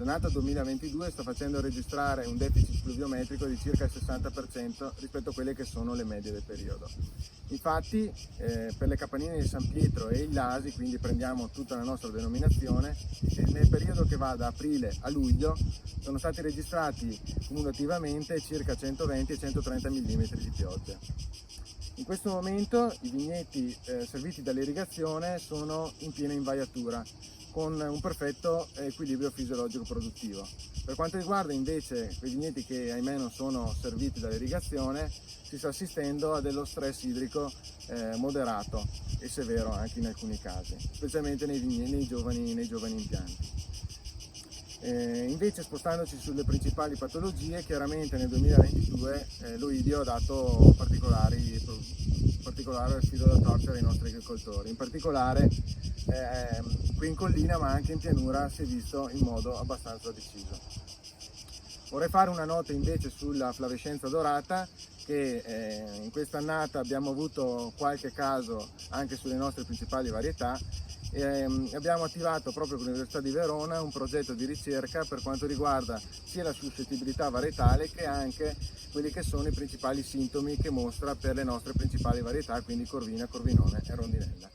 l'annata 2022 sta facendo registrare un deficit pluviometrico di circa il 60% rispetto a quelle che sono le medie del periodo. Infatti per le Capannine di San Pietro e il Lasi, quindi prendiamo tutta la nostra denominazione, nel periodo che va da aprile a luglio sono stati registrati cumulativamente circa 120 e 130 mm di pioggia. In questo momento i vigneti serviti dall'irrigazione sono in piena invaiatura, con un perfetto equilibrio fisiologico produttivo. Per quanto riguarda invece quei vigneti che ahimè non sono serviti dall'irrigazione, si sta assistendo a dello stress idrico moderato e severo anche in alcuni casi, specialmente nei giovani impianti. Invece spostandoci sulle principali patologie, chiaramente nel 2022 l'oidio ha dato particolare filo da torcere ai nostri agricoltori, in particolare qui in collina ma anche in pianura si è visto in modo abbastanza deciso. Vorrei fare una nota invece sulla flavescenza dorata, che in quest'annata abbiamo avuto qualche caso anche sulle nostre principali varietà. Abbiamo attivato proprio con l'Università di Verona un progetto di ricerca per quanto riguarda sia la suscettibilità varietale che anche quelli che sono i principali sintomi che mostra per le nostre principali varietà, quindi Corvina, Corvinone e Rondinella.